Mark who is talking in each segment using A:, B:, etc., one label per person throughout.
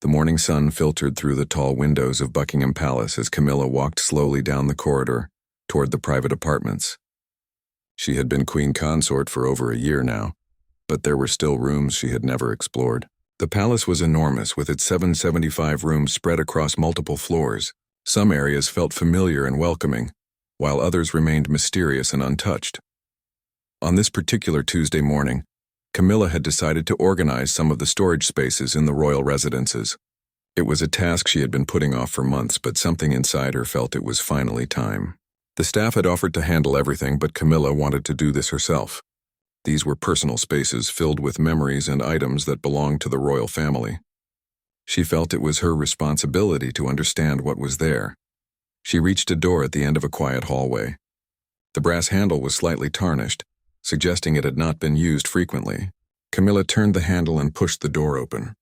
A: The morning sun filtered through the tall windows of Buckingham Palace as Camilla walked slowly down the corridor toward the private apartments. She had been queen consort for over a year now, but there were still rooms she had never explored. The palace was enormous, with its 775 rooms spread across multiple floors. Some areas felt familiar and welcoming, while others remained mysterious and untouched. On this particular Tuesday morning, Camilla had decided to organize some of the storage spaces in the royal residences. It was a task she had been putting off for months, but something inside her felt it was finally time. The staff had offered to handle everything, but Camilla wanted to do this herself. These were personal spaces filled with memories and items that belonged to the royal family. She felt it was her responsibility to understand what was there. She reached a door at the end of a quiet hallway. The brass handle was slightly tarnished, suggesting it had not been used frequently. Camilla turned the handle and pushed the door open.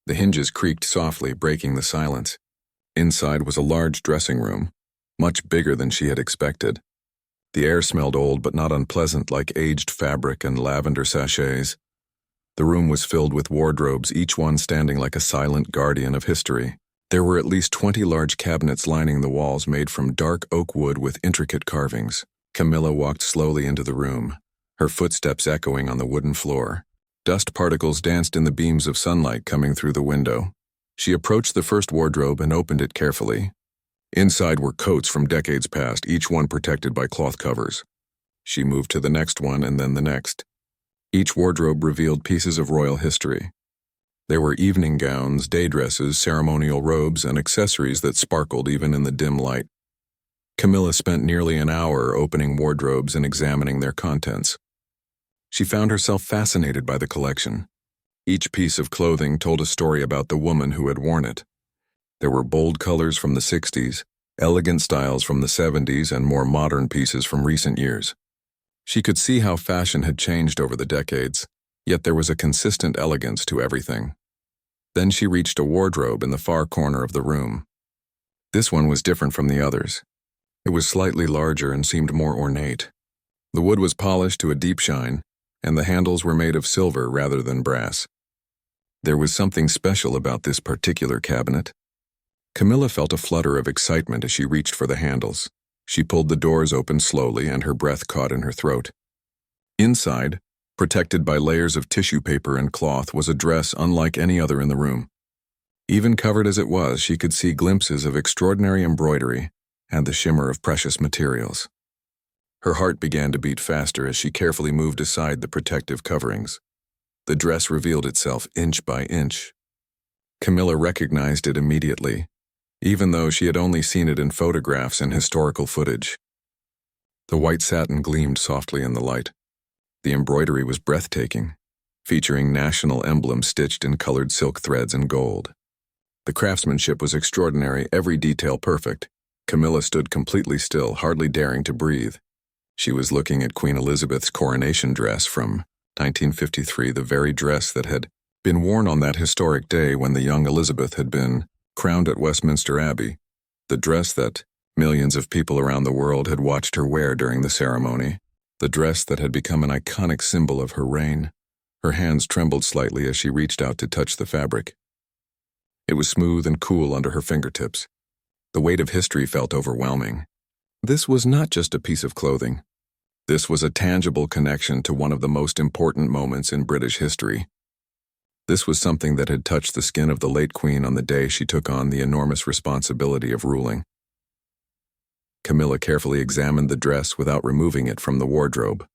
A: The hinges creaked softly, breaking the silence. Inside was a large dressing room, much bigger than she had expected. The air smelled old but not unpleasant, like aged fabric and lavender sachets. The room was filled with wardrobes, each one standing like a silent guardian of history. There were at least 20 large cabinets lining the walls made from dark oak wood with intricate carvings. Camilla walked slowly into the room, her footsteps echoing on the wooden floor. Dust particles danced in the beams of sunlight coming through the window. She approached the first wardrobe and opened it carefully. Inside were coats from decades past, each one protected by cloth covers. She moved to the next one and then the next. Each wardrobe revealed pieces of royal history. There were evening gowns, day dresses, ceremonial robes, and accessories that sparkled even in the dim light. Camilla spent nearly an hour opening wardrobes and examining their contents. She found herself fascinated by the collection. Each piece of clothing told a story about the woman who had worn it. There were bold colors from the 60s, elegant styles from the 70s, and more modern pieces from recent years. She could see how fashion had changed over the decades, yet there was a consistent elegance to everything. Then she reached a wardrobe in the far corner of the room. This one was different from the others. It was slightly larger and seemed more ornate. The wood was polished to a deep shine, and the handles were made of silver rather than brass. There was something special about this particular cabinet. Camilla felt a flutter of excitement as she reached for the handles. She pulled the doors open slowly, and her breath caught in her throat. Inside, protected by layers of tissue paper and cloth, was a dress unlike any other in the room. Even covered as it was, she could see glimpses of extraordinary embroidery and the shimmer of precious materials. Her heart began to beat faster as she carefully moved aside the protective coverings. The dress revealed itself inch by inch. Camilla recognized it immediately, even though she had only seen it in photographs and historical footage. The white satin gleamed softly in the light. The embroidery was breathtaking, featuring national emblems stitched in colored silk threads and gold. The craftsmanship was extraordinary, every detail perfect. Camilla stood completely still, hardly daring to breathe. She was looking at Queen Elizabeth's coronation dress from 1953, the very dress that had been worn on that historic day when the young Elizabeth had been crowned at Westminster Abbey, the dress that millions of people around the world had watched her wear during the ceremony, the dress that had become an iconic symbol of her reign. Her hands trembled slightly as she reached out to touch the fabric. It was smooth and cool under her fingertips. The weight of history felt overwhelming. This was not just a piece of clothing. This was a tangible connection to one of the most important moments in British history. This was something that had touched the skin of the late Queen on the day she took on the enormous responsibility of ruling. Camilla carefully examined the dress without removing it from the wardrobe.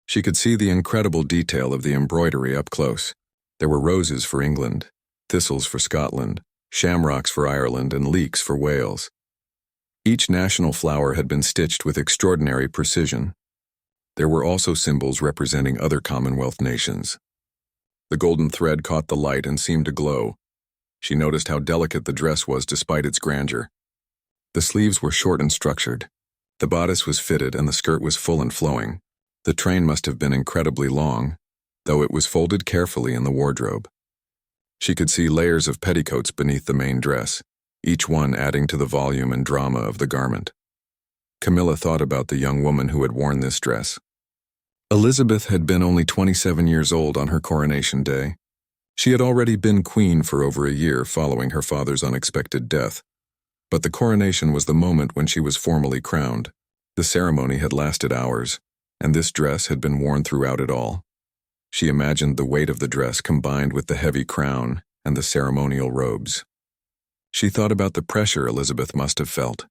A: She could see the incredible detail of the embroidery up close. There were roses for England, thistles for Scotland, shamrocks for Ireland, and leeks for Wales. Each national flower had been stitched with extraordinary precision. There were also symbols representing other Commonwealth nations. The golden thread caught the light and seemed to glow. She noticed how delicate the dress was despite its grandeur. The sleeves were short and structured. The bodice was fitted and the skirt was full and flowing. The train must have been incredibly long, though it was folded carefully in the wardrobe. She could see layers of petticoats beneath the main dress, each one adding to the volume and drama of the garment. Camilla thought about the young woman who had worn this dress. Elizabeth had been only 27 years old on her coronation day. She had already been queen for over a year following her father's unexpected death, but the coronation was the moment when she was formally crowned. The ceremony had lasted hours, and this dress had been worn throughout it all. She imagined the weight of the dress combined with the heavy crown and the ceremonial robes. She thought about the pressure Elizabeth must have felt,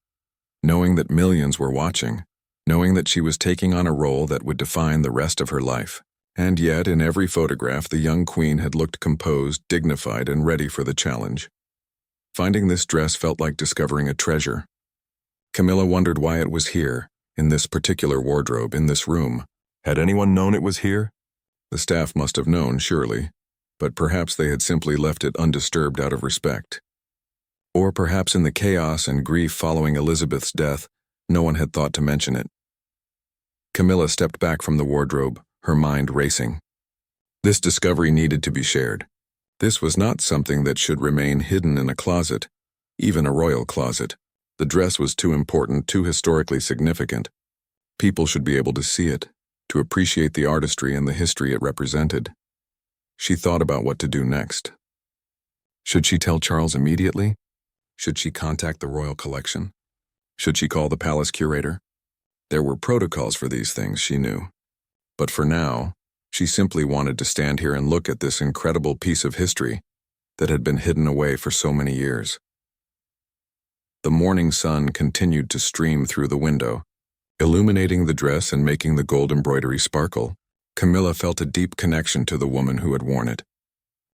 A: knowing that millions were watching, knowing that she was taking on a role that would define the rest of her life. And yet, in every photograph, the young queen had looked composed, dignified, and ready for the challenge. Finding this dress felt like discovering a treasure. Camilla wondered why it was here, in this particular wardrobe, in this room. Had anyone known it was here? The staff must have known, surely, but perhaps they had simply left it undisturbed out of respect. Or perhaps in the chaos and grief following Elizabeth's death, no one had thought to mention it. Camilla stepped back from the wardrobe, her mind racing. This discovery needed to be shared. This was not something that should remain hidden in a closet, even a royal closet. The dress was too important, too historically significant. People should be able to see it, to appreciate the artistry and the history it represented. She thought about what to do next. Should she tell Charles immediately? Should she contact the royal collection? Should she call the palace curator? There were protocols for these things, she knew. But for now, she simply wanted to stand here and look at this incredible piece of history that had been hidden away for so many years. The morning sun continued to stream through the window, illuminating the dress and making the gold embroidery sparkle. Camilla felt a deep connection to the woman who had worn it.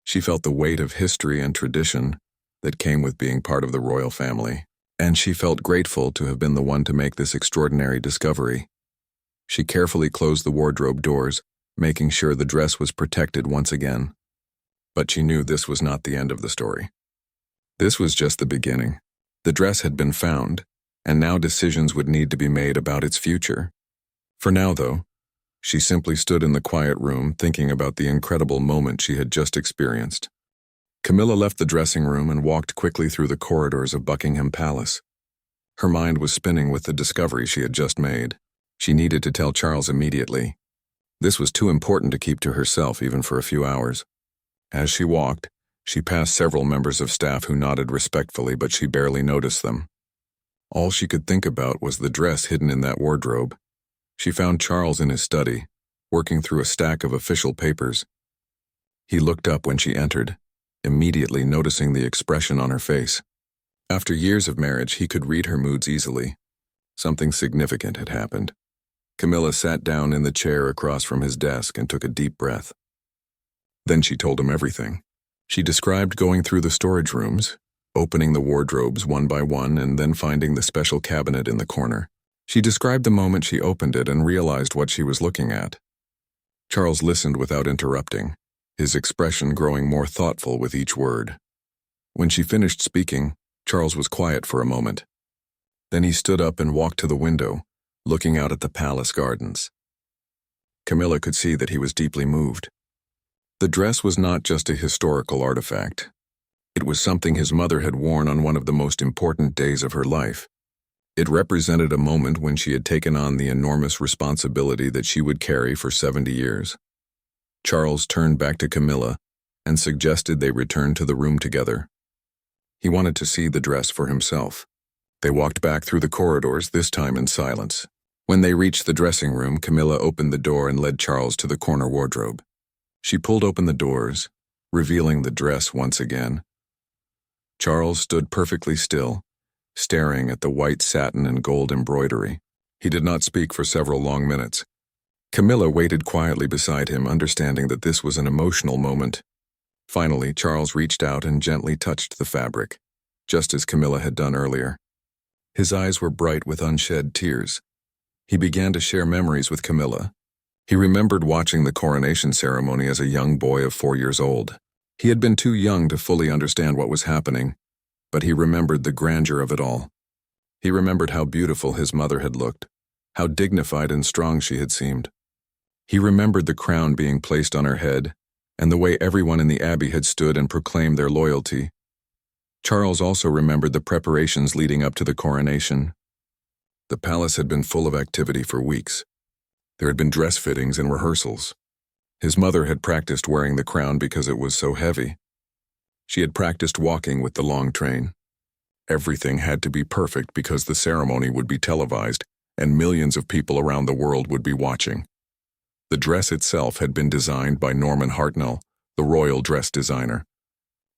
A: She felt the weight of history and tradition that came with being part of the royal family, and she felt grateful to have been the one to make this extraordinary discovery. She carefully closed the wardrobe doors, making sure the dress was protected once again. But she knew this was not the end of the story. This was just the beginning. The dress had been found, and now decisions would need to be made about its future. For now, though, she simply stood in the quiet room thinking about the incredible moment she had just experienced. Camilla left the dressing room and walked quickly through the corridors of Buckingham Palace. Her mind was spinning with the discovery she had just made. She needed to tell Charles immediately. This was too important to keep to herself even for a few hours. As she walked, she passed several members of staff who nodded respectfully, but she barely noticed them. All she could think about was the dress hidden in that wardrobe. She found Charles in his study, working through a stack of official papers. He looked up when she entered, immediately noticing the expression on her face. After years of marriage, he could read her moods easily. Something significant had happened. Camilla sat down in the chair across from his desk and took a deep breath. Then she told him everything. She described going through the storage rooms, opening the wardrobes one by one, and then finding the special cabinet in the corner. She described the moment she opened it and realized what she was looking at. Charles listened without interrupting, his expression growing more thoughtful with each word. When she finished speaking, Charles was quiet for a moment. Then he stood up and walked to the window, looking out at the palace gardens. Camilla could see that he was deeply moved. The dress was not just a historical artifact. It was something his mother had worn on one of the most important days of her life. It represented a moment when she had taken on the enormous responsibility that she would carry for 70 years. Charles turned back to Camilla and suggested they return to the room together. He wanted to see the dress for himself. They walked back through the corridors, this time in silence. When they reached the dressing room, Camilla opened the door and led Charles to the corner wardrobe. She pulled open the doors, revealing the dress once again. Charles stood perfectly still, staring at the white satin and gold embroidery. He did not speak for several long minutes. Camilla waited quietly beside him, understanding that this was an emotional moment. Finally, Charles reached out and gently touched the fabric, just as Camilla had done earlier. His eyes were bright with unshed tears. He began to share memories with Camilla. He remembered watching the coronation ceremony as a young boy of 4 years old. He had been too young to fully understand what was happening, but he remembered the grandeur of it all. He remembered how beautiful his mother had looked, how dignified and strong she had seemed. He remembered the crown being placed on her head, and the way everyone in the abbey had stood and proclaimed their loyalty. Charles also remembered the preparations leading up to the coronation. The palace had been full of activity for weeks. There had been dress fittings and rehearsals. His mother had practiced wearing the crown because it was so heavy. She had practiced walking with the long train. Everything had to be perfect because the ceremony would be televised and millions of people around the world would be watching. The dress itself had been designed by Norman Hartnell, the royal dress designer.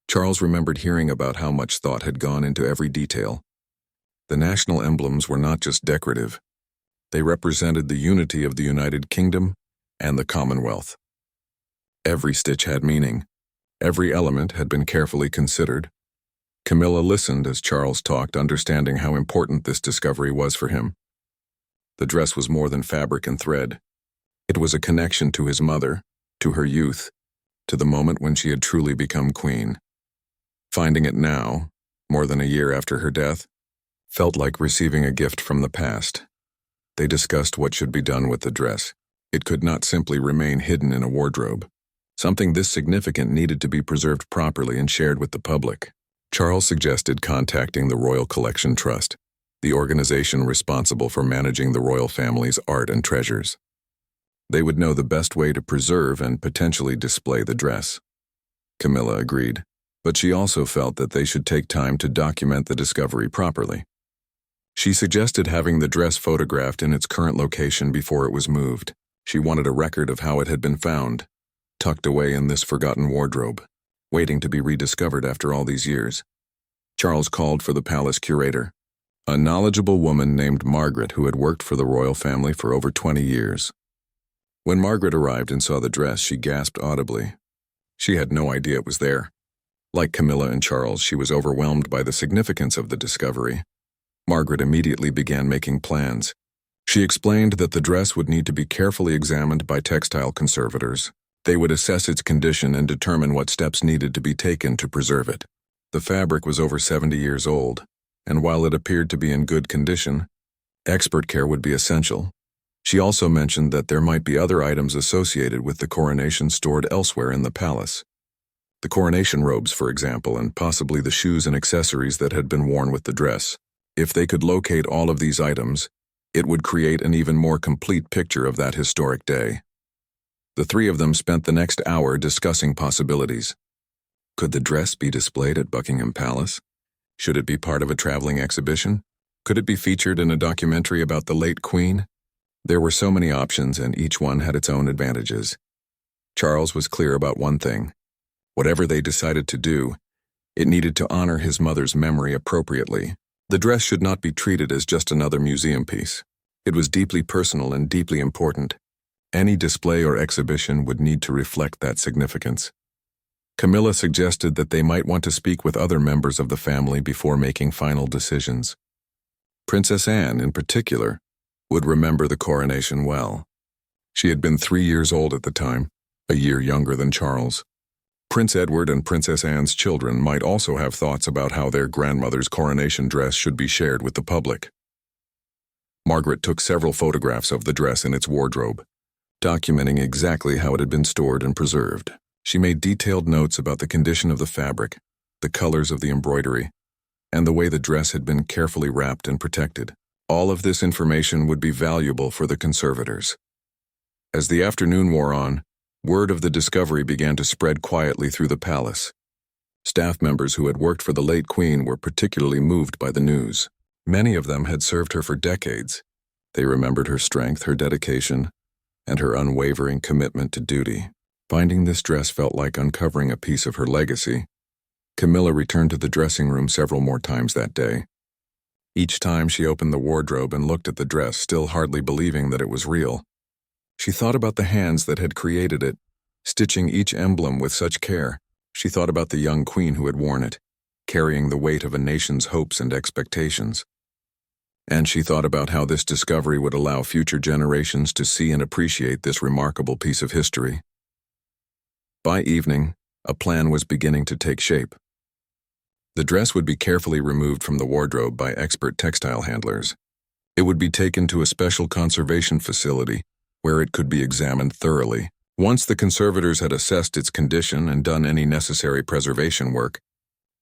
A: Charles remembered hearing about how much thought had gone into every detail. The national emblems were not just decorative. They represented the unity of the United Kingdom and the Commonwealth. Every stitch had meaning. Every element had been carefully considered. Camilla listened as Charles talked, understanding how important this discovery was for him. The dress was more than fabric and thread. It was a connection to his mother, to her youth, to the moment when she had truly become queen. Finding it now, more than a year after her death, felt like receiving a gift from the past. They discussed what should be done with the dress. It could not simply remain hidden in a wardrobe. Something this significant needed to be preserved properly and shared with the public. Charles suggested contacting the Royal Collection Trust, the organization responsible for managing the royal family's art and treasures. They would know the best way to preserve and potentially display the dress. Camilla agreed, but she also felt that they should take time to document the discovery properly. She suggested having the dress photographed in its current location before it was moved. She wanted a record of how it had been found, tucked away in this forgotten wardrobe, waiting to be rediscovered after all these years. Charles called for the palace curator, a knowledgeable woman named Margaret who had worked for the royal family for over 20 years. When Margaret arrived and saw the dress, she gasped audibly. She had no idea it was there. Like Camilla and Charles, she was overwhelmed by the significance of the discovery. Margaret immediately began making plans. She explained that the dress would need to be carefully examined by textile conservators. They would assess its condition and determine what steps needed to be taken to preserve it. The fabric was over 70 years old, and while it appeared to be in good condition, expert care would be essential. She also mentioned that there might be other items associated with the coronation stored elsewhere in the palace. The coronation robes, for example, and possibly the shoes and accessories that had been worn with the dress. If they could locate all of these items, it would create an even more complete picture of that historic day. The three of them spent the next hour discussing possibilities. Could the dress be displayed at Buckingham Palace? Should it be part of a traveling exhibition? Could it be featured in a documentary about the late Queen? There were so many options, and each one had its own advantages. Charles was clear about one thing. Whatever they decided to do, it needed to honor his mother's memory appropriately. The dress should not be treated as just another museum piece. It was deeply personal and deeply important. Any display or exhibition would need to reflect that significance. Camilla suggested that they might want to speak with other members of the family before making final decisions. Princess Anne, in particular, would remember the coronation well. She had been 3 years old at the time, a year younger than Charles. Prince Edward and Princess Anne's children might also have thoughts about how their grandmother's coronation dress should be shared with the public. Margaret took several photographs of the dress in its wardrobe, documenting exactly how it had been stored and preserved. She made detailed notes about the condition of the fabric, the colors of the embroidery, and the way the dress had been carefully wrapped and protected. All of this information would be valuable for the conservators. As the afternoon wore on, word of the discovery began to spread quietly through the palace. Staff members who had worked for the late Queen were particularly moved by the news. Many of them had served her for decades. They remembered her strength, her dedication, and her unwavering commitment to duty. Finding this dress felt like uncovering a piece of her legacy. Camilla returned to the dressing room several more times that day. Each time she opened the wardrobe and looked at the dress, still hardly believing that it was real. She thought about the hands that had created it, stitching each emblem with such care. She thought about the young queen who had worn it, carrying the weight of a nation's hopes and expectations. And she thought about how this discovery would allow future generations to see and appreciate this remarkable piece of history. By evening, a plan was beginning to take shape. The dress would be carefully removed from the wardrobe by expert textile handlers. It would be taken to a special conservation facility where it could be examined thoroughly. Once the conservators had assessed its condition and done any necessary preservation work,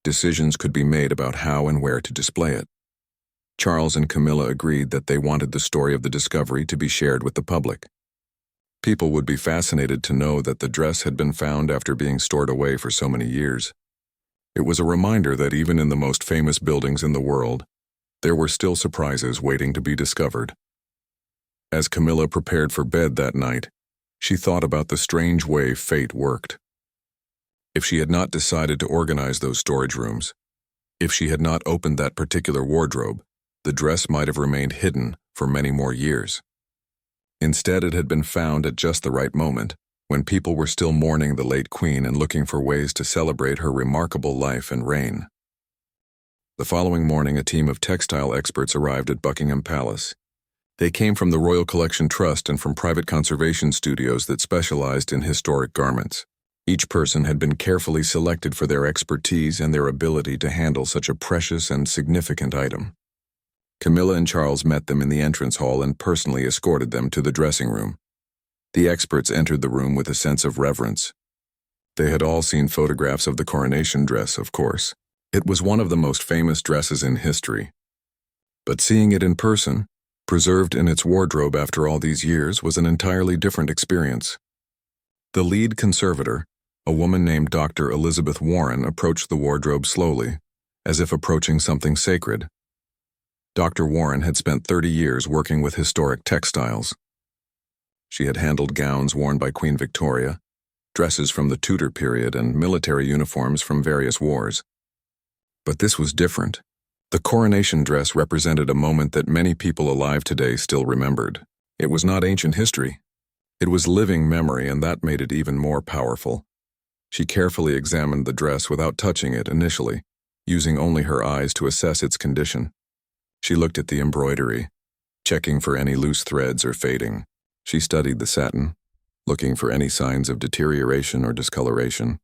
A: decisions could be made about how and where to display it. Charles and Camilla agreed that they wanted the story of the discovery to be shared with the public. People would be fascinated to know that the dress had been found after being stored away for so many years. It was a reminder that even in the most famous buildings in the world, there were still surprises waiting to be discovered. As Camilla prepared for bed that night, she thought about the strange way fate worked. If she had not decided to organize those storage rooms, if she had not opened that particular wardrobe, the dress might have remained hidden for many more years. Instead, it had been found at just the right moment, when people were still mourning the late queen and looking for ways to celebrate her remarkable life and reign. The following morning, a team of textile experts arrived at Buckingham Palace. They came from the Royal Collection Trust and from private conservation studios that specialized in historic garments. Each person had been carefully selected for their expertise and their ability to handle such a precious and significant item. Camilla and Charles met them in the entrance hall and personally escorted them to the dressing room. The experts entered the room with a sense of reverence. They had all seen photographs of the coronation dress, of course. It was one of the most famous dresses in history. But seeing it in person, preserved in its wardrobe after all these years, was an entirely different experience. The lead conservator, a woman named Dr. Elizabeth Warren, approached the wardrobe slowly, as if approaching something sacred. Dr. Warren had spent 30 years working with historic textiles. She had handled gowns worn by Queen Victoria, dresses from the Tudor period, and military uniforms from various wars. But this was different. The coronation dress represented a moment that many people alive today still remembered. It was not ancient history. It was living memory, and that made it even more powerful. She carefully examined the dress without touching it initially, using only her eyes to assess its condition. She looked at the embroidery, checking for any loose threads or fading. She studied the satin, looking for any signs of deterioration or discoloration.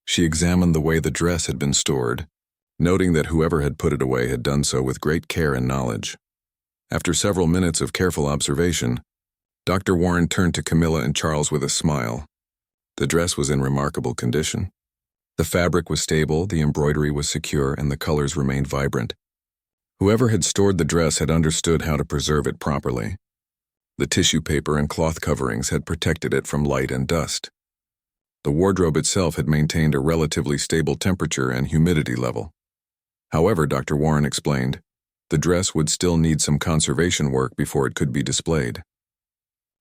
A: She examined the way the dress had been stored, noting that whoever had put it away had done so with great care and knowledge. After several minutes of careful observation, Dr. Warren turned to Camilla and Charles with a smile. The dress was in remarkable condition. The fabric was stable, the embroidery was secure, and the colors remained vibrant. Whoever had stored the dress had understood how to preserve it properly. The tissue paper and cloth coverings had protected it from light and dust. The wardrobe itself had maintained a relatively stable temperature and humidity level. However, Dr. Warren explained, the dress would still need some conservation work before it could be displayed.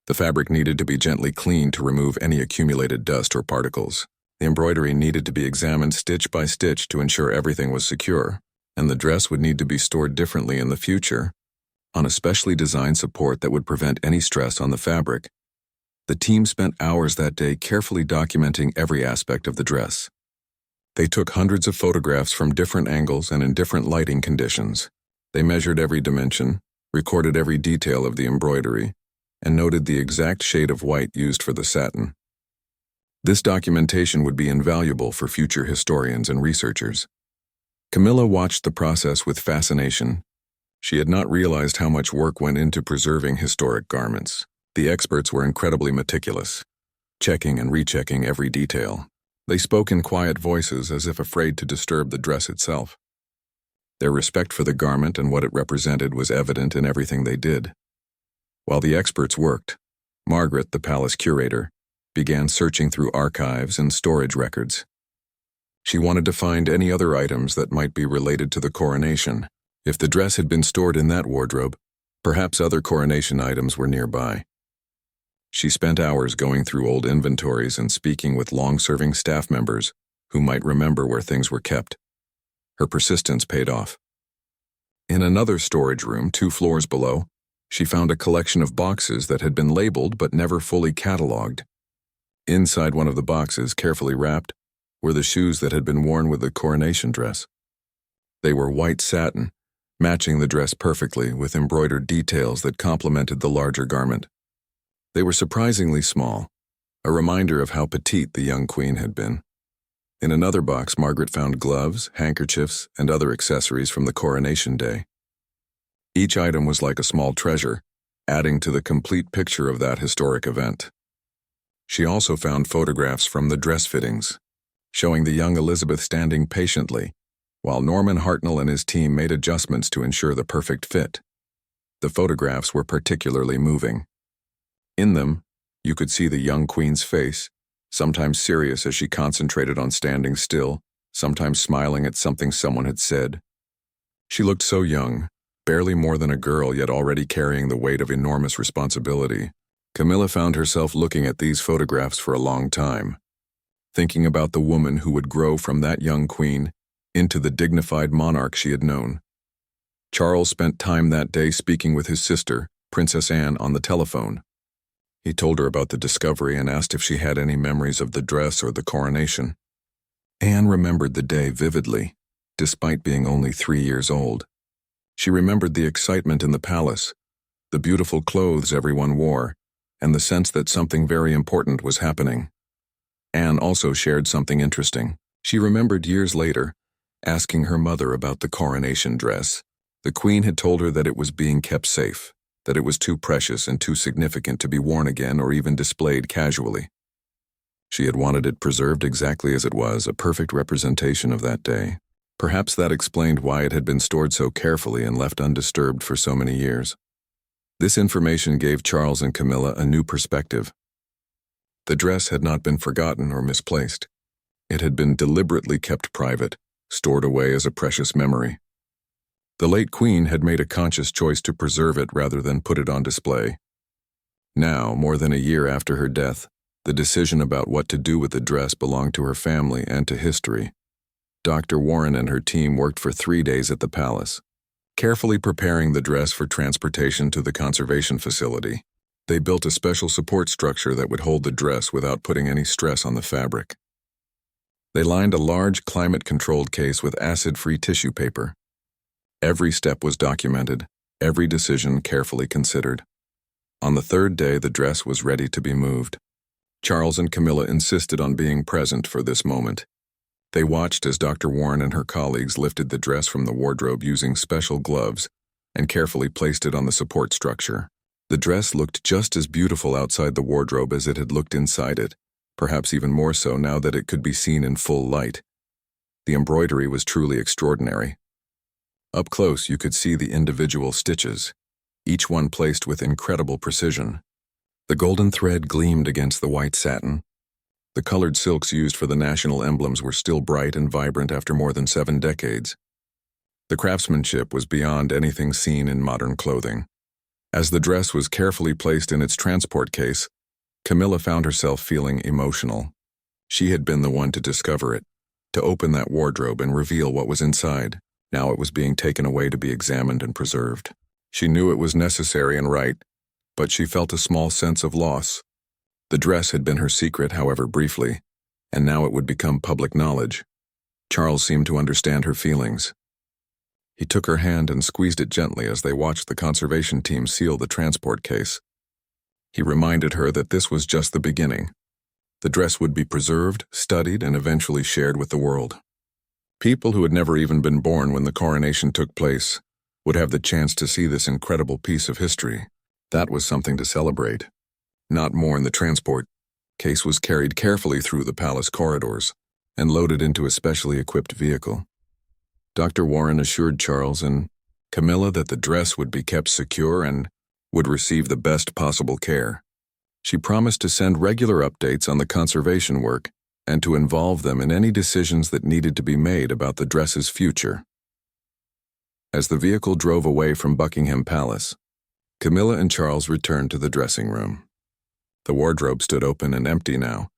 A: The fabric needed to be gently cleaned to remove any accumulated dust or particles. The embroidery needed to be examined stitch by stitch to ensure everything was secure, and the dress would need to be stored differently in the future, on a specially designed support that would prevent any stress on the fabric. The team spent hours that day carefully documenting every aspect of the dress. They took hundreds of photographs from different angles and in different lighting conditions. They measured every dimension, recorded every detail of the embroidery, and noted the exact shade of white used for the satin. This documentation would be invaluable for future historians and researchers. Camilla watched the process with fascination. She had not realized how much work went into preserving historic garments. The experts were incredibly meticulous, checking and rechecking every detail. They spoke in quiet voices as if afraid to disturb the dress itself. Their respect for the garment and what it represented was evident in everything they did. While the experts worked, Margaret, the palace curator, began searching through archives and storage records. She wanted to find any other items that might be related to the coronation. If the dress had been stored in that wardrobe, perhaps other coronation items were nearby. She spent hours going through old inventories and speaking with long-serving staff members who might remember where things were kept. Her persistence paid off. In another storage room 2 floors below, she found a collection of boxes that had been labeled but never fully catalogued. Inside one of the boxes, carefully wrapped, were the shoes that had been worn with the coronation dress. They were white satin, matching the dress perfectly with embroidered details that complemented the larger garment. They were surprisingly small, a reminder of how petite the young queen had been. In another box, Margaret found gloves, handkerchiefs, and other accessories from the coronation day. Each item was like a small treasure, adding to the complete picture of that historic event. She also found photographs from the dress fittings, showing the young Elizabeth standing patiently, while Norman Hartnell and his team made adjustments to ensure the perfect fit. The photographs were particularly moving. In them, You could see the young queen's face, sometimes serious as she concentrated on standing still, sometimes smiling at something someone had said. She looked so young, barely more than a girl, yet already carrying the weight of enormous responsibility. Camilla found herself looking at these photographs for a long time, thinking about the woman who would grow from that young queen into the dignified monarch she had known. Charles spent time that day speaking with his sister, Princess Anne, on the telephone. He told her about the discovery and asked if she had any memories of the dress or the coronation. Anne remembered the day vividly, despite being only 3 years old. She remembered the excitement in the palace, the beautiful clothes everyone wore, and the sense that something very important was happening. Anne also shared something interesting. She remembered years later, asking her mother about the coronation dress. The queen had told her that it was being kept safe, that it was too precious and too significant to be worn again or even displayed casually. She had wanted it preserved exactly as it was, a perfect representation of that day. Perhaps that explained why it had been stored so carefully and left undisturbed for so many years. This information gave Charles and Camilla a new perspective. The dress had not been forgotten or misplaced. It had been deliberately kept private, stored away as a precious memory. The late queen had made a conscious choice to preserve it rather than put it on display. Now, more than a year after her death, the decision about what to do with the dress belonged to her family and to history. Dr. Warren and her team worked for 3 days at the palace, carefully preparing the dress for transportation to the conservation facility. They built a special support structure that would hold the dress without putting any stress on the fabric. They lined a large climate-controlled case with acid-free tissue paper. Every step was documented, every decision carefully considered. On the 3rd day, the dress was ready to be moved. Charles and Camilla insisted on being present for this moment. They watched as Dr. Warren and her colleagues lifted the dress from the wardrobe using special gloves and carefully placed it on the support structure. The dress looked just as beautiful outside the wardrobe as it had looked inside it, perhaps even more so now that it could be seen in full light. The embroidery was truly extraordinary. Up close, you could see the individual stitches, each one placed with incredible precision. The golden thread gleamed against the white satin. The colored silks used for the national emblems were still bright and vibrant after more than 7 decades. The craftsmanship was beyond anything seen in modern clothing. As the dress was carefully placed in its transport case, Camilla found herself feeling emotional. She had been the one to discover it, to open that wardrobe and reveal what was inside. Now it was being taken away to be examined and preserved. She knew it was necessary and right, but she felt a small sense of loss. The dress had been her secret, however briefly, and now it would become public knowledge. Charles seemed to understand her feelings. He took her hand and squeezed it gently as they watched the conservation team seal the transport case. He reminded her that this was just the beginning. The dress would be preserved, studied, and eventually shared with the world. People who had never even been born when the coronation took place would have the chance to see this incredible piece of history. That was something to celebrate. Not more in the transport case was carried carefully through the palace corridors and loaded into a specially equipped vehicle. Dr. Warren assured Charles and Camilla that the dress would be kept secure and would receive the best possible care. She promised to send regular updates on the conservation work and to involve them in any decisions that needed to be made about the dress's future. As the vehicle drove away from Buckingham Palace, Camilla and Charles returned to the dressing room. The wardrobe stood open and empty now,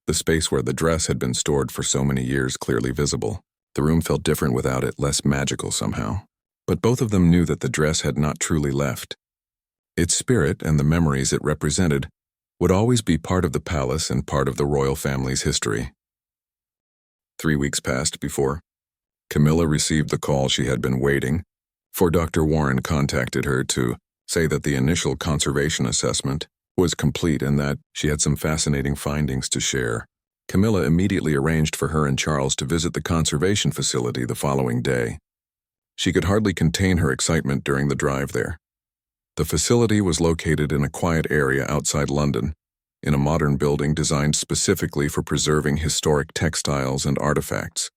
A: the space where the dress had been stored for so many years clearly visible. The room felt different without it, less magical somehow. But both of them knew that the dress had not truly left. Its spirit and the memories it represented would always be part of the palace and part of the royal family's history. 3 weeks passed before Camilla received the call she had been waiting for. Dr. Warren contacted her to say that the initial conservation assessment was complete and that she had some fascinating findings to share. Camilla immediately arranged for her and Charles to visit the conservation facility the following day. She could hardly contain her excitement during the drive there. The facility was located in a quiet area outside London, in a modern building designed specifically for preserving historic textiles and artifacts.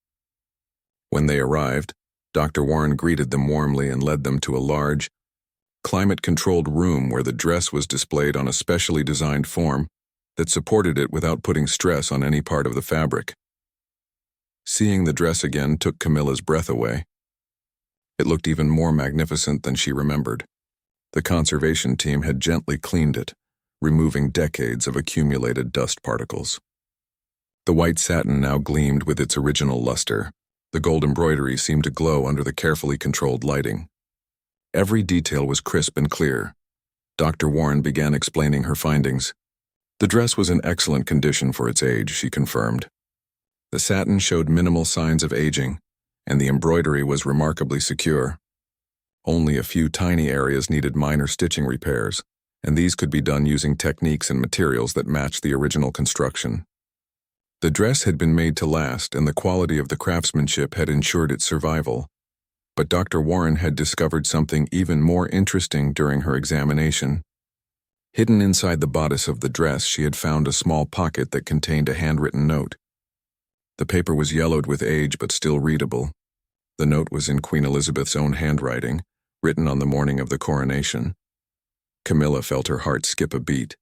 A: When they arrived, Dr. Warren greeted them warmly and led them to a large, climate-controlled room where the dress was displayed on a specially designed form that supported it without putting stress on any part of the fabric. Seeing the dress again took Camilla's breath away. It looked even more magnificent than she remembered. The conservation team had gently cleaned it, removing decades of accumulated dust particles. The white satin now gleamed with its original luster. The gold embroidery seemed to glow under the carefully controlled lighting. Every detail was crisp and clear. Dr. Warren began explaining her findings. The dress was in excellent condition for its age, she confirmed. The satin showed minimal signs of aging, and the embroidery was remarkably secure. Only a few tiny areas needed minor stitching repairs, and these could be done using techniques and materials that matched the original construction. The dress had been made to last, and the quality of the craftsmanship had ensured its survival. But Dr. Warren had discovered something even more interesting during her examination. Hidden inside the bodice of the dress, she had found a small pocket that contained a handwritten note. The paper was yellowed with age but still readable. The note was in Queen Elizabeth's own handwriting, written on the morning of the coronation. Camilla felt her heart skip a beat.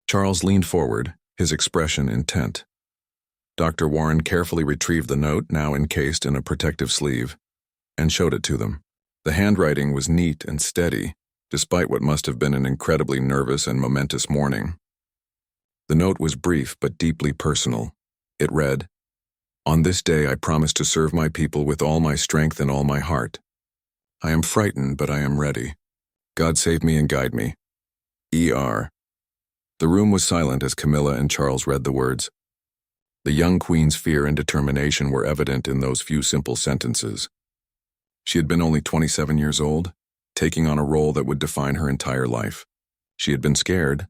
A: Charles leaned forward, his expression intent. Dr. Warren carefully retrieved the note, now encased in a protective sleeve, and showed it to them. The handwriting was neat and steady, despite what must have been an incredibly nervous and momentous morning. The note was brief but deeply personal. It read, "On this day I promise to serve my people with all my strength and all my heart. I am frightened, but I am ready. God save me and guide me. E.R." The room was silent as Camilla and Charles read the words. The young queen's fear and determination were evident in those few simple sentences. She had been only 27 years old, taking on a role that would define her entire life. She had been scared,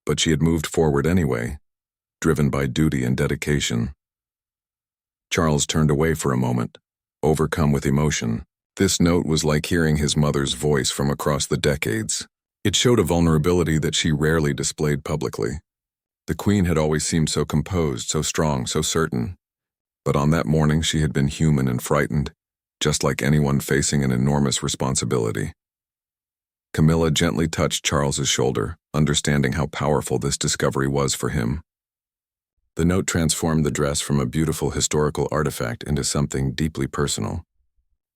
A: but she had moved forward anyway, driven by duty and dedication. Charles turned away for a moment, overcome with emotion. This note was like hearing his mother's voice from across the decades. It showed a vulnerability that she rarely displayed publicly. The queen had always seemed so composed, so strong, so certain. But on that morning she had been human and frightened, just like anyone facing an enormous responsibility. Camilla gently touched Charles's shoulder, understanding how powerful this discovery was for him. The note transformed the dress from a beautiful historical artifact into something deeply personal.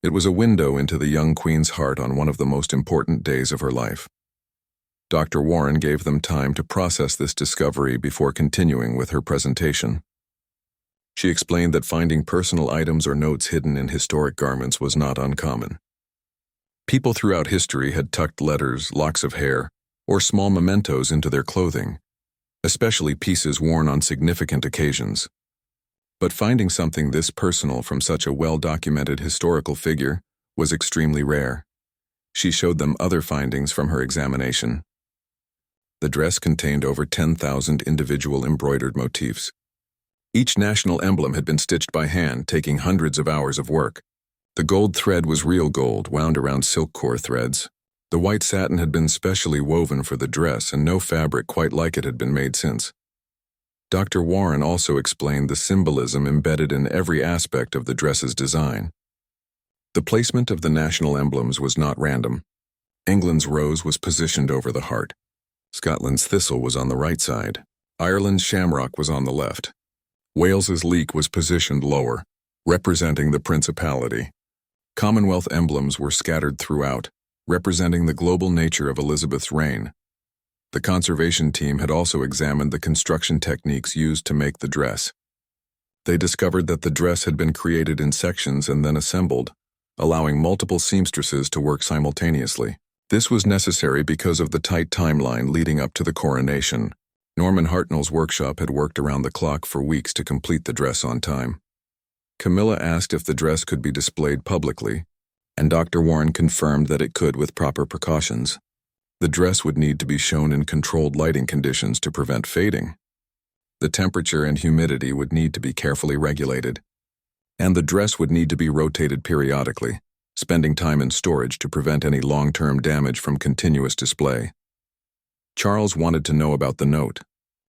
A: It was a window into the young queen's heart on one of the most important days of her life. Dr. Warren gave them time to process this discovery before continuing with her presentation. She explained that finding personal items or notes hidden in historic garments was not uncommon. People throughout history had tucked letters, locks of hair, or small mementos into their clothing, especially pieces worn on significant occasions. But finding something this personal from such a well-documented historical figure was extremely rare. She showed them other findings from her examination. The dress contained over 10,000 individual embroidered motifs. Each national emblem had been stitched by hand, taking hundreds of hours of work. The gold thread was real gold, wound around silk core threads. The white satin had been specially woven for the dress, and no fabric quite like it had been made since. Dr. Warren also explained the symbolism embedded in every aspect of the dress's design. The placement of the national emblems was not random. England's rose was positioned over the heart. Scotland's thistle was on the right side. Ireland's shamrock was on the left. Wales's leek was positioned lower, representing the principality. Commonwealth emblems were scattered throughout, representing the global nature of Elizabeth's reign. The conservation team had also examined the construction techniques used to make the dress. They discovered that the dress had been created in sections and then assembled, allowing multiple seamstresses to work simultaneously. This was necessary because of the tight timeline leading up to the coronation. Norman Hartnell's workshop had worked around the clock for weeks to complete the dress on time. Camilla asked if the dress could be displayed publicly, and Dr. Warren confirmed that it could with proper precautions. The dress would need to be shown in controlled lighting conditions to prevent fading. The temperature and humidity would need to be carefully regulated, and the dress would need to be rotated periodically, spending time in storage to prevent any long-term damage from continuous display. Charles wanted to know about the note.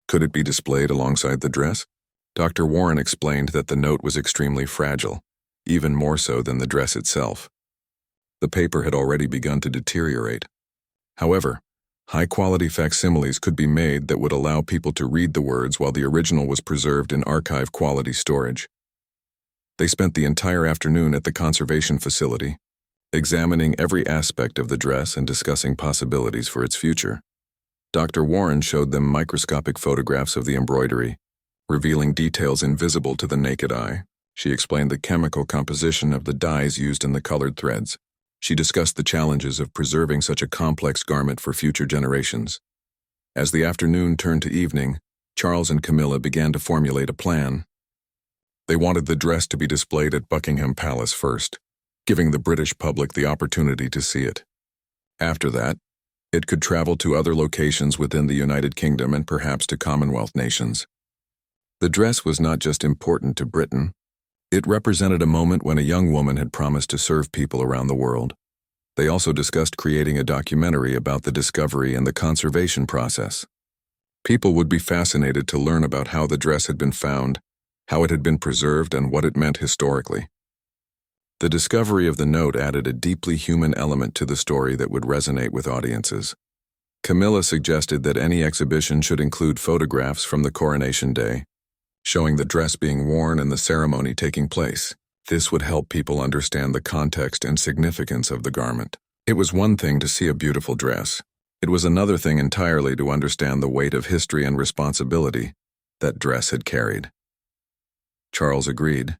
A: Could it be displayed alongside the dress? Dr. Warren explained that the note was extremely fragile, even more so than the dress itself. The paper had already begun to deteriorate. However, High-quality facsimiles could be made that would allow people to read the words while the original was preserved in archive-quality storage. They spent the entire afternoon at the conservation facility, examining every aspect of the dress and discussing possibilities for its future. Dr. Warren showed them microscopic photographs of the embroidery, revealing details invisible to the naked eye. She explained the chemical composition of the dyes used in the colored threads. She discussed the challenges of preserving such a complex garment for future generations. As the afternoon turned to evening, Charles and Camilla began to formulate a plan. They wanted the dress to be displayed at Buckingham Palace first, giving the British public the opportunity to see it. After that, it could travel to other locations within the United Kingdom and perhaps to Commonwealth nations. The dress was not just important to Britain. It represented a moment when a young woman had promised to serve people around the world. They also discussed creating a documentary about the discovery and the conservation process. People would be fascinated to learn about how the dress had been found, how it had been preserved, and what it meant historically. The discovery of the note added a deeply human element to the story that would resonate with audiences. Camilla suggested that any exhibition should include photographs from the Coronation Day, showing the dress being worn and the ceremony taking place. This would help people understand the context and significance of the garment. It was one thing to see a beautiful dress. It was another thing entirely to understand the weight of history and responsibility that dress had carried. Charles agreed,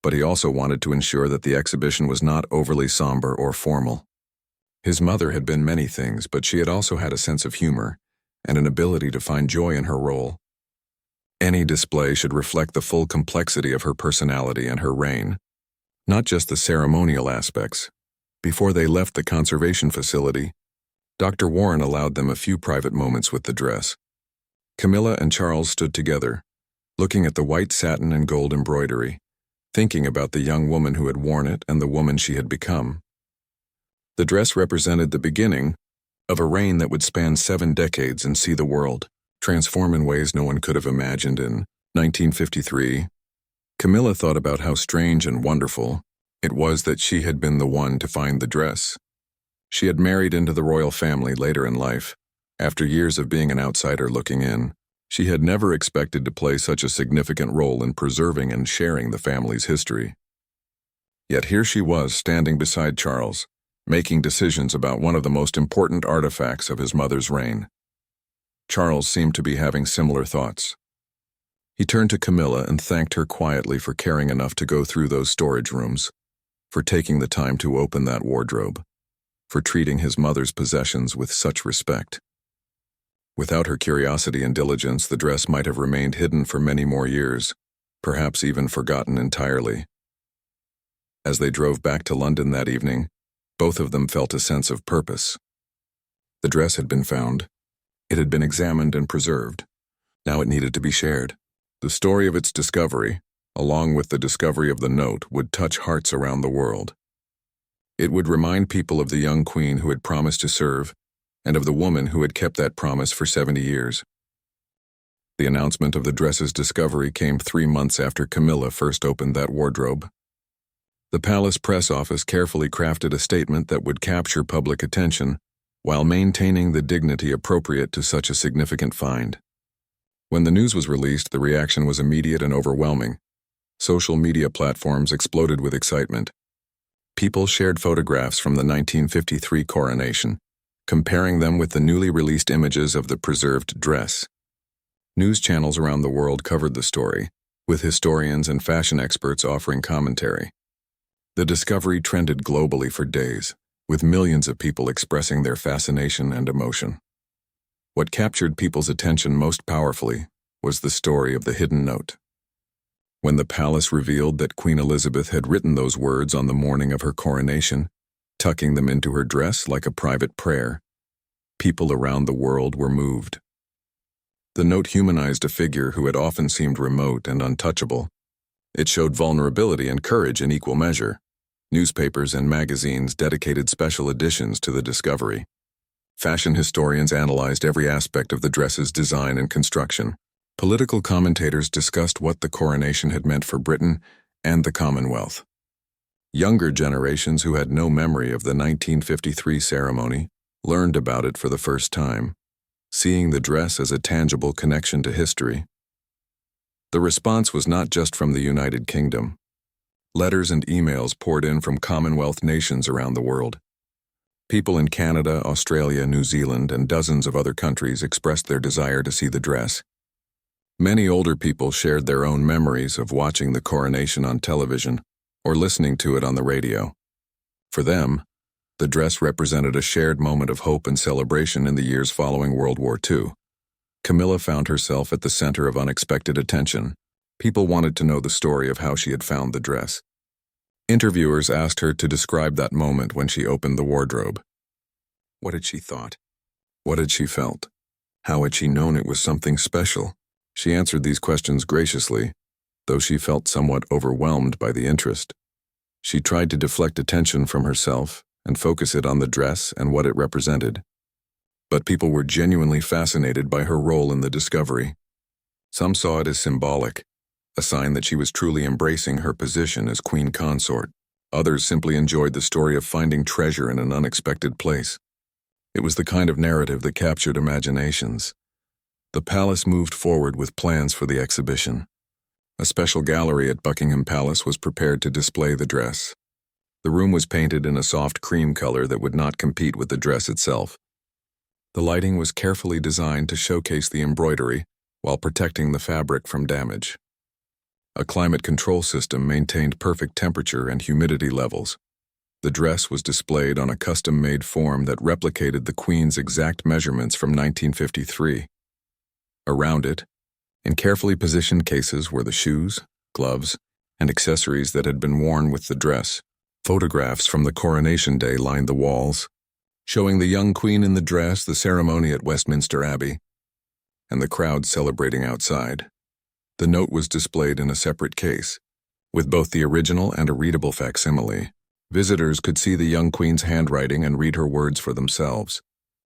A: but he also wanted to ensure that the exhibition was not overly somber or formal. His mother had been many things, but she had also had a sense of humor and an ability to find joy in her role. Any display should reflect the full complexity of her personality and her reign, not just the ceremonial aspects. Before they left the conservation facility, Dr. Warren allowed them a few private moments with the dress. Camilla and Charles stood together, looking at the white satin and gold embroidery, thinking about the young woman who had worn it and the woman she had become. The dress represented the beginning of a reign that would span 7 decades and see the world transform in ways no one could have imagined in 1953. Camilla thought about how strange and wonderful it was that she had been the one to find the dress. She had married into the royal family later in life. After years of being an outsider looking in, she had never expected to play such a significant role in preserving and sharing the family's history. Yet here she was standing beside Charles, making decisions about one of the most important artifacts of his mother's reign. Charles seemed to be having similar thoughts. He turned to Camilla and thanked her quietly for caring enough to go through those storage rooms, for taking the time to open that wardrobe, for treating his mother's possessions with such respect. Without her curiosity and diligence, the dress might have remained hidden for many more years, perhaps even forgotten entirely. As they drove back to London that evening, both of them felt a sense of purpose. The dress had been found. It had been examined and preserved. Now it needed to be shared. The story of its discovery, along with the discovery of the note, would touch hearts around the world. It would remind people of the young queen who had promised to serve, and of the woman who had kept that promise for 70 years. The announcement of the dress's discovery came 3 months after Camilla first opened that wardrobe. The palace press office carefully crafted a statement that would capture public attention while maintaining the dignity appropriate to such a significant find. When the news was released, the reaction was immediate and overwhelming. Social media platforms exploded with excitement. People shared photographs from the 1953 coronation, comparing them with the newly released images of the preserved dress. News channels around the world covered the story, with historians and fashion experts offering commentary. The discovery trended globally for days, with millions of people expressing their fascination and emotion. What captured people's attention most powerfully was the story of the hidden note. When the palace revealed that Queen Elizabeth had written those words on the morning of her coronation, tucking them into her dress like a private prayer, people around the world were moved. The note humanized a figure who had often seemed remote and untouchable. It showed vulnerability and courage in equal measure. Newspapers and magazines dedicated special editions to the discovery. Fashion historians analyzed every aspect of the dress's design and construction. Political commentators discussed what the coronation had meant for Britain and the Commonwealth. Younger generations who had no memory of the 1953 ceremony learned about it for the first time, seeing the dress as a tangible connection to history. The response was not just from the United Kingdom. Letters and emails poured in from Commonwealth nations around the world. People in Canada, Australia, New Zealand, and dozens of other countries expressed their desire to see the dress. Many older people shared their own memories of watching the coronation on television or listening to it on the radio. For them, the dress represented a shared moment of hope and celebration in the years following World War II. Camilla found herself at the center of unexpected attention. People wanted to know the story of how she had found the dress. Interviewers asked her to describe that moment when she opened the wardrobe. What had she thought? What had she felt? How had she known it was something special? She answered these questions graciously, though she felt somewhat overwhelmed by the interest. She tried to deflect attention from herself and focus it on the dress and what it represented. But people were genuinely fascinated by her role in the discovery. Some saw it as symbolic, a sign that she was truly embracing her position as queen consort. Others simply enjoyed the story of finding treasure in an unexpected place. It was the kind of narrative that captured imaginations. The palace moved forward with plans for the exhibition. A special gallery at Buckingham Palace was prepared to display the dress. The room was painted in a soft cream color that would not compete with the dress itself. The lighting was carefully designed to showcase the embroidery while protecting the fabric from damage. A climate control system maintained perfect temperature and humidity levels. The dress was displayed on a custom-made form that replicated the Queen's exact measurements from 1953. Around it, in carefully positioned cases, were the shoes, gloves, and accessories that had been worn with the dress. Photographs from the coronation day lined the walls, showing the young queen in the dress, the ceremony at Westminster Abbey, and the crowd celebrating outside. The note was displayed in a separate case, with both the original and a readable facsimile. Visitors could see the young queen's handwriting and read her words for themselves.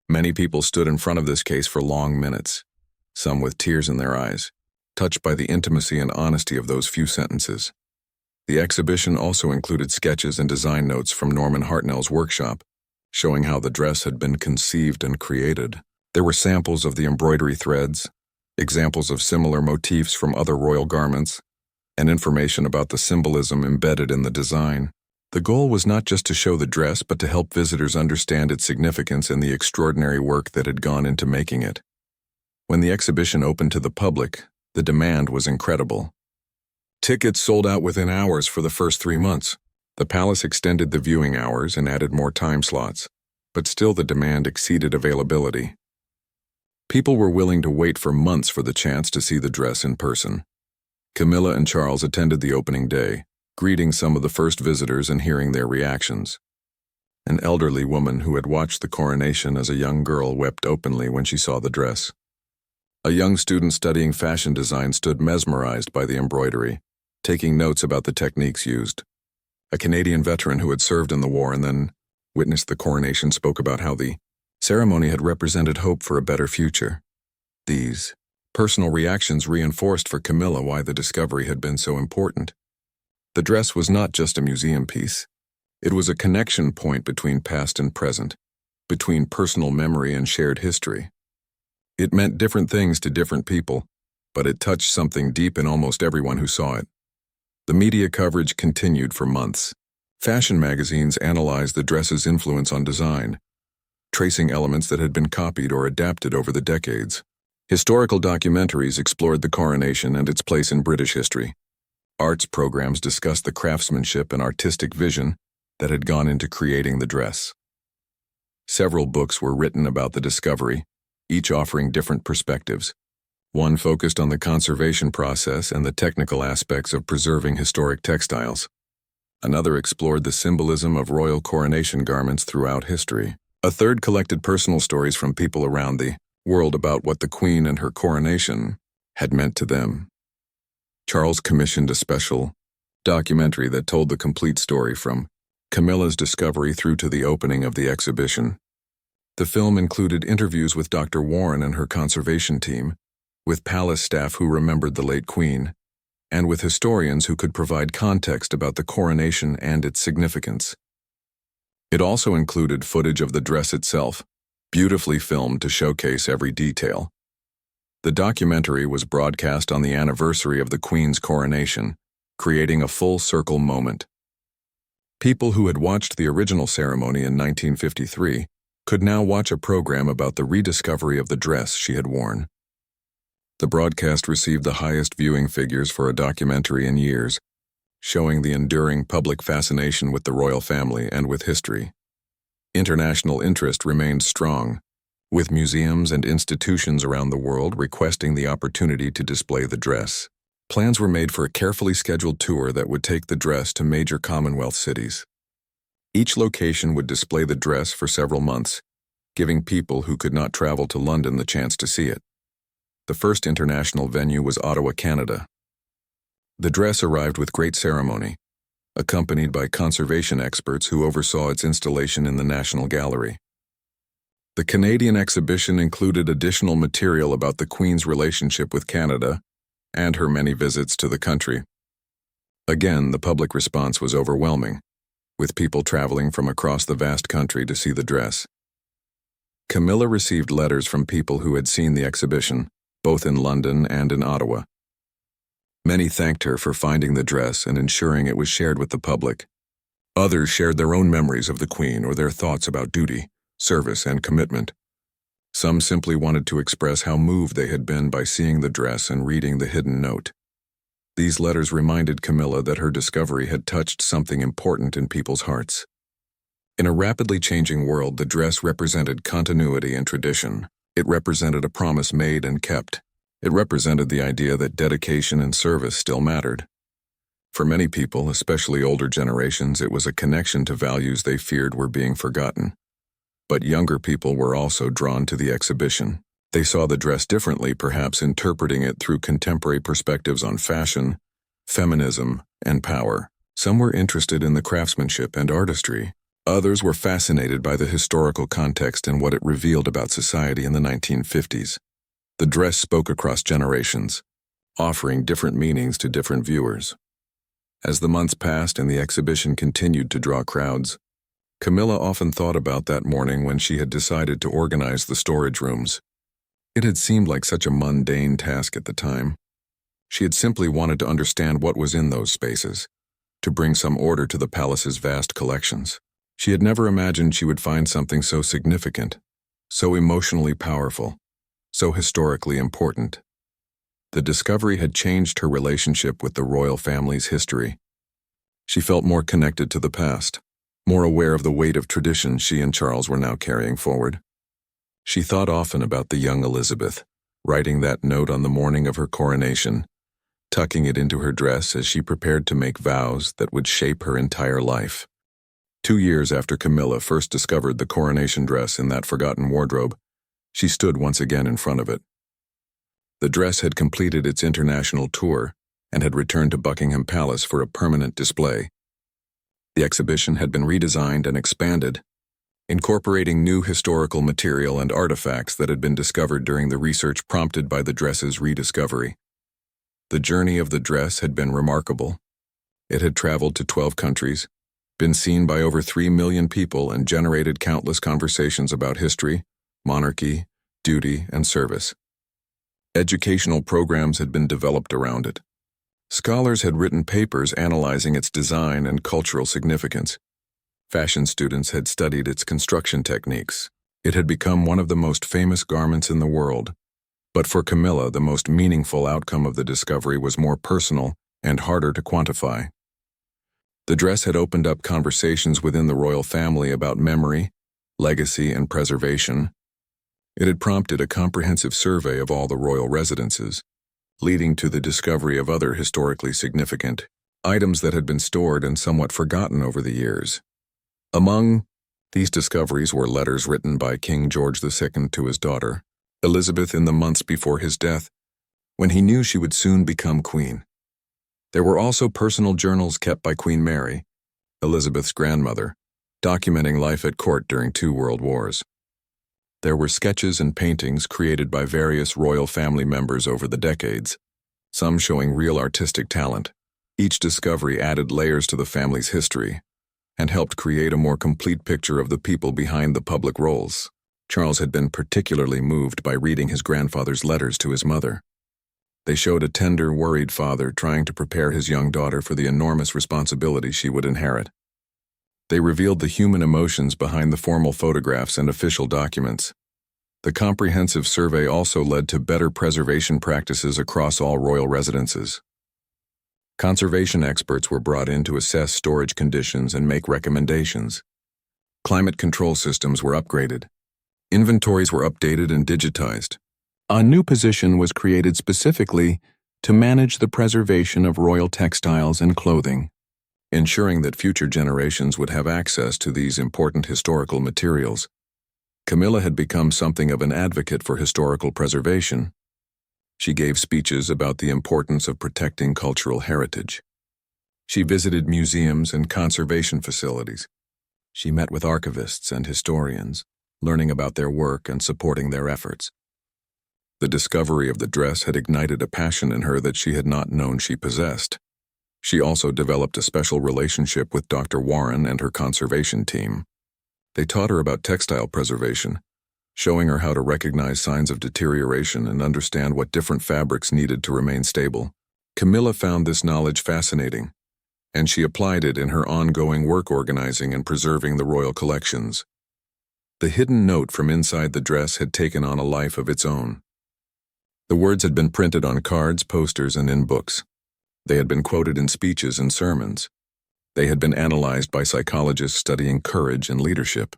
A: Many people stood in front of this case for long minutes, some with tears in their eyes, touched by the intimacy and honesty of those few sentences. The exhibition also included sketches and design notes from Norman Hartnell's workshop, showing how the dress had been conceived and created. There were samples of the embroidery threads, examples of similar motifs from other royal garments, and information about the symbolism embedded in the design. The goal was not just to show the dress, but to help visitors understand its significance and the extraordinary work that had gone into making it. When the exhibition opened to the public, the demand was incredible. Tickets sold out within hours for the first 3 months. The palace extended the viewing hours and added more time slots, but still the demand exceeded availability. People were willing to wait for months for the chance to see the dress in person. Camilla and Charles attended the opening day, greeting some of the first visitors and hearing their reactions. An elderly woman who had watched the coronation as a young girl wept openly when she saw the dress. A young student studying fashion design stood mesmerized by the embroidery, taking notes about the techniques used. A Canadian veteran who had served in the war and then witnessed the coronation spoke about how the ceremony had represented hope for a better future. These personal reactions reinforced for Camilla why the discovery had been so important. The dress was not just a museum piece. It was a connection point between past and present, between personal memory and shared history. It meant different things to different people, but it touched something deep in almost everyone who saw it. The media coverage continued for months. Fashion magazines analyzed the dress's influence on design, tracing elements that had been copied or adapted over the decades. Historical documentaries explored the coronation and its place in British history. Arts programs discussed the craftsmanship and artistic vision that had gone into creating the dress. Several books were written about the discovery, each offering different perspectives. One focused on the conservation process and the technical aspects of preserving historic textiles. Another explored the symbolism of royal coronation garments throughout history. A third collected personal stories from people around the world about what the Queen and her coronation had meant to them. Charles commissioned a special documentary that told the complete story from Camilla's discovery through to the opening of the exhibition. The film included interviews with Dr. Warren and her conservation team, with palace staff who remembered the late Queen, and with historians who could provide context about the coronation and its significance. It also included footage of the dress itself, beautifully filmed to showcase every detail. The documentary was broadcast on the anniversary of the Queen's coronation, creating a full-circle moment. People who had watched the original ceremony in 1953 could now watch a program about the rediscovery of the dress she had worn. The broadcast received the highest viewing figures for a documentary in years, showing the enduring public fascination with the royal family and with history. International interest remained strong, with museums and institutions around the world requesting the opportunity to display the dress. Plans were made for a carefully scheduled tour that would take the dress to major Commonwealth cities. Each location would display the dress for several months, giving people who could not travel to London the chance to see it. The first international venue was Ottawa, Canada. The dress arrived with great ceremony, accompanied by conservation experts who oversaw its installation in the National Gallery. The Canadian exhibition included additional material about the Queen's relationship with Canada and her many visits to the country. Again, the public response was overwhelming, with people traveling from across the vast country to see the dress. Camilla received letters from people who had seen the exhibition, both in London and in Ottawa. Many thanked her for finding the dress and ensuring it was shared with the public. Others shared their own memories of the Queen or their thoughts about duty, service, and commitment. Some simply wanted to express how moved they had been by seeing the dress and reading the hidden note. These letters reminded Camilla that her discovery had touched something important in people's hearts. In a rapidly changing world, the dress represented continuity and tradition. It represented a promise made and kept. It represented the idea that dedication and service still mattered. For many people, especially older generations, it was a connection to values they feared were being forgotten. But younger people were also drawn to the exhibition. They saw the dress differently, perhaps interpreting it through contemporary perspectives on fashion, feminism, and power. Some were interested in the craftsmanship and artistry. Others were fascinated by the historical context and what it revealed about society in the 1950s. The dress spoke across generations, offering different meanings to different viewers. As the months passed and the exhibition continued to draw crowds, Camilla often thought about that morning when she had decided to organize the storage rooms. It had seemed like such a mundane task at the time. She had simply wanted to understand what was in those spaces, to bring some order to the palace's vast collections. She had never imagined she would find something so significant, so emotionally powerful, so historically important. The discovery had changed her relationship with the royal family's history. She felt more connected to the past, more aware of the weight of tradition she and Charles were now carrying forward. She thought often about the young Elizabeth, writing that note on the morning of her coronation, tucking it into her dress as she prepared to make vows that would shape her entire life. 2 years after Camilla first discovered the coronation dress in that forgotten wardrobe, she stood once again in front of it. The dress had completed its international tour and had returned to Buckingham Palace for a permanent display. The exhibition had been redesigned and expanded, incorporating new historical material and artifacts that had been discovered during the research prompted by the dress's rediscovery. The journey of the dress had been remarkable. It had traveled to 12 countries, been seen by over 3 million people, and generated countless conversations about history, monarchy, duty, and service. Educational programs had been developed around it. Scholars had written papers analyzing its design and cultural significance. Fashion students had studied its construction techniques. It had become one of the most famous garments in the world. But for Camilla, the most meaningful outcome of the discovery was more personal and harder to quantify. The dress had opened up conversations within the royal family about memory, legacy, and preservation. It had prompted a comprehensive survey of all the royal residences, leading to the discovery of other historically significant items that had been stored and somewhat forgotten over the years. Among these discoveries were letters written by King George II to his daughter, Elizabeth, in the months before his death, when he knew she would soon become queen. There were also personal journals kept by Queen Mary, Elizabeth's grandmother, documenting life at court during 2 world wars. There were sketches and paintings created by various royal family members over the decades, some showing real artistic talent. Each discovery added layers to the family's history and helped create a more complete picture of the people behind the public roles. Charles had been particularly moved by reading his grandfather's letters to his mother. They showed a tender, worried father trying to prepare his young daughter for the enormous responsibility she would inherit. They revealed the human emotions behind the formal photographs and official documents. The comprehensive survey also led to better preservation practices across all royal residences. Conservation experts were brought in to assess storage conditions and make recommendations. Climate control systems were upgraded. Inventories were updated and digitized. A new position was created specifically to manage the preservation of royal textiles and clothing, ensuring that future generations would have access to these important historical materials. Camilla had become something of an advocate for historical preservation. She gave speeches about the importance of protecting cultural heritage. She visited museums and conservation facilities. She met with archivists and historians, learning about their work and supporting their efforts. The discovery of the dress had ignited a passion in her that she had not known she possessed. She also developed a special relationship with Dr. Warren and her conservation team. They taught her about textile preservation, showing her how to recognize signs of deterioration and understand what different fabrics needed to remain stable. Camilla found this knowledge fascinating, and she applied it in her ongoing work organizing and preserving the royal collections. The hidden note from inside the dress had taken on a life of its own. The words had been printed on cards, posters, and in books. They had been quoted in speeches and sermons. They had been analyzed by psychologists studying courage and leadership.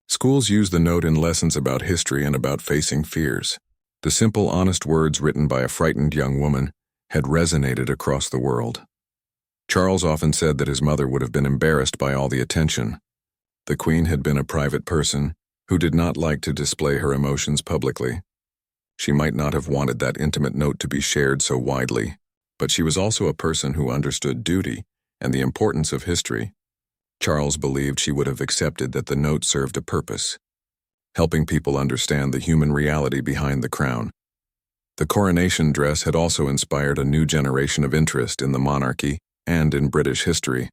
A: Schools used the note in lessons about history and about facing fears. The simple, honest words written by a frightened young woman had resonated across the world. Charles often said that his mother would have been embarrassed by all the attention. The Queen had been a private person who did not like to display her emotions publicly. She might not have wanted that intimate note to be shared so widely, but she was also a person who understood duty and the importance of history. Charles believed she would have accepted that the note served a purpose, helping people understand the human reality behind the crown. The coronation dress had also inspired a new generation of interest in the monarchy and in British history.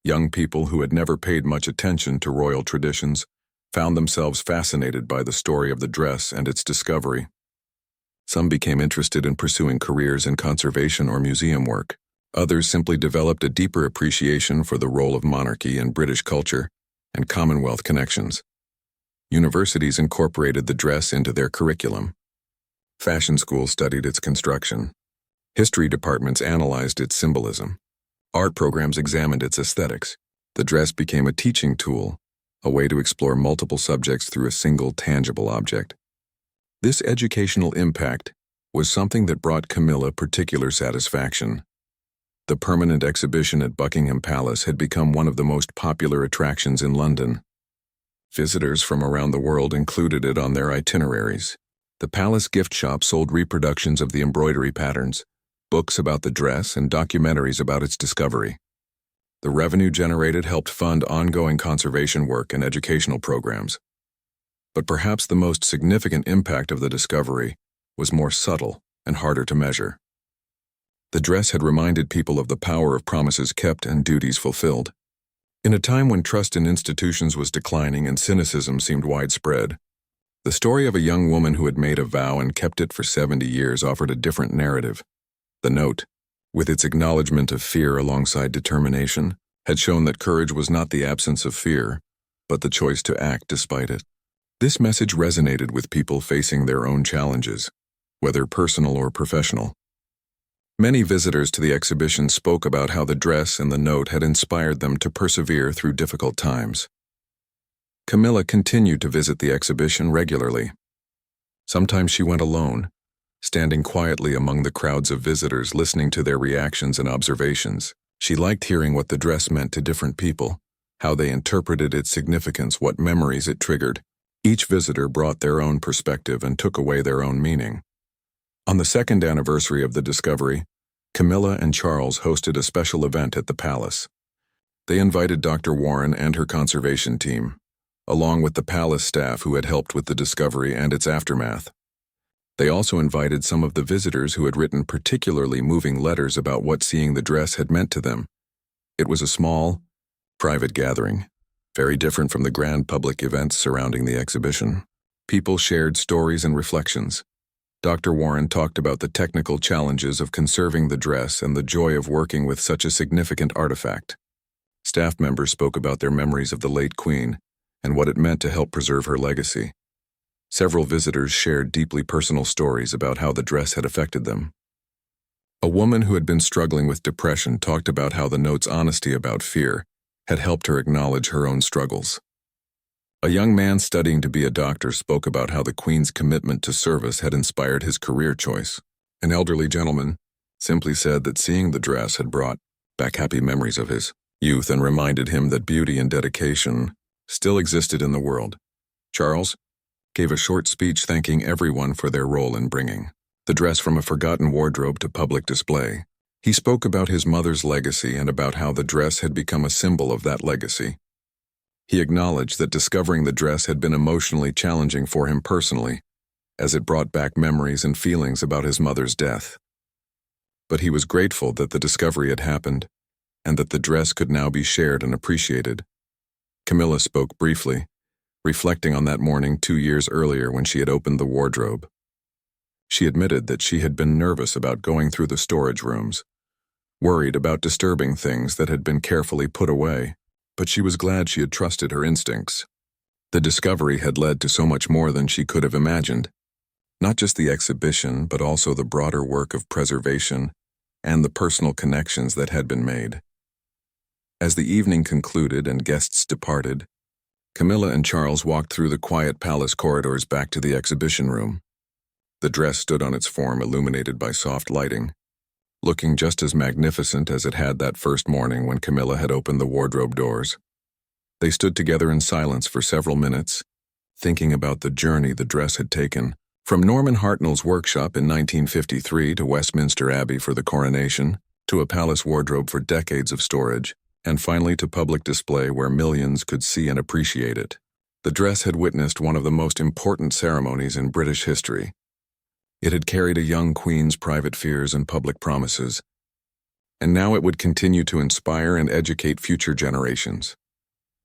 A: Young people who had never paid much attention to royal traditions found themselves fascinated by the story of the dress and its discovery. Some became interested in pursuing careers in conservation or museum work. Others simply developed a deeper appreciation for the role of monarchy in British culture and Commonwealth connections. Universities incorporated the dress into their curriculum. Fashion schools studied its construction. History departments analyzed its symbolism. Art programs examined its aesthetics. The dress became a teaching tool, a way to explore multiple subjects through a single tangible object. This educational impact was something that brought Camilla particular satisfaction. The permanent exhibition at Buckingham Palace had become one of the most popular attractions in London. Visitors from around the world included it on their itineraries. The palace gift shop sold reproductions of the embroidery patterns, books about the dress, and documentaries about its discovery. The revenue generated helped fund ongoing conservation work and educational programs. But perhaps the most significant impact of the discovery was more subtle and harder to measure. The dress had reminded people of the power of promises kept and duties fulfilled. In a time when trust in institutions was declining and cynicism seemed widespread, the story of a young woman who had made a vow and kept it for 70 years offered a different narrative. The note, with its acknowledgement of fear alongside determination, had shown that courage was not the absence of fear, but the choice to act despite it. This message resonated with people facing their own challenges, whether personal or professional. Many visitors to the exhibition spoke about how the dress and the note had inspired them to persevere through difficult times. Camilla continued to visit the exhibition regularly. Sometimes she went alone, standing quietly among the crowds of visitors listening to their reactions and observations. She liked hearing what the dress meant to different people, how they interpreted its significance, what memories it triggered. Each visitor brought their own perspective and took away their own meaning. On the second anniversary of the discovery, Camilla and Charles hosted a special event at the palace. They invited Dr. Warren and her conservation team, along with the palace staff who had helped with the discovery and its aftermath. They also invited some of the visitors who had written particularly moving letters about what seeing the dress had meant to them. It was a small, private gathering, very different from the grand public events surrounding the exhibition. People shared stories and reflections. Dr. Warren talked about the technical challenges of conserving the dress and the joy of working with such a significant artifact. Staff members spoke about their memories of the late Queen and what it meant to help preserve her legacy. Several visitors shared deeply personal stories about how the dress had affected them. A woman who had been struggling with depression talked about how the note's honesty about fear had helped her acknowledge her own struggles. A young man studying to be a doctor spoke about how the Queen's commitment to service had inspired his career choice. An elderly gentleman simply said that seeing the dress had brought back happy memories of his youth and reminded him that beauty and dedication still existed in the world. Charles gave a short speech thanking everyone for their role in bringing the dress from a forgotten wardrobe to public display. He spoke about his mother's legacy and about how the dress had become a symbol of that legacy. He acknowledged that discovering the dress had been emotionally challenging for him personally, as it brought back memories and feelings about his mother's death. But he was grateful that the discovery had happened, and that the dress could now be shared and appreciated. Camilla spoke briefly, reflecting on that morning 2 years earlier when she had opened the wardrobe. She admitted that she had been nervous about going through the storage rooms, worried about disturbing things that had been carefully put away, but she was glad she had trusted her instincts. The discovery had led to so much more than she could have imagined, not just the exhibition, but also the broader work of preservation and the personal connections that had been made. As the evening concluded and guests departed, Camilla and Charles walked through the quiet palace corridors back to the exhibition room. The dress stood on its form, illuminated by soft lighting, looking just as magnificent as it had that first morning when Camilla had opened the wardrobe doors. They stood together in silence for several minutes, thinking about the journey the dress had taken, from Norman Hartnell's workshop in 1953 to Westminster Abbey for the Coronation, to a palace wardrobe for decades of storage, and finally to public display where millions could see and appreciate it. The dress had witnessed one of the most important ceremonies in British history. It had carried a young queen's private fears and public promises, and now it would continue to inspire and educate future generations.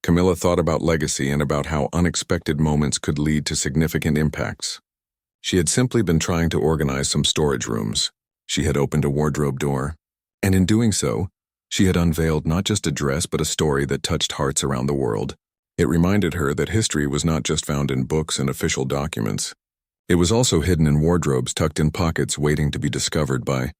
A: Camilla thought about legacy and about how unexpected moments could lead to significant impacts. She had simply been trying to organize some storage rooms. She had opened a wardrobe door, and in doing so, she had unveiled not just a dress but a story that touched hearts around the world. It reminded her that history was not just found in books and official documents. It was also hidden in wardrobes tucked in pockets waiting to be discovered by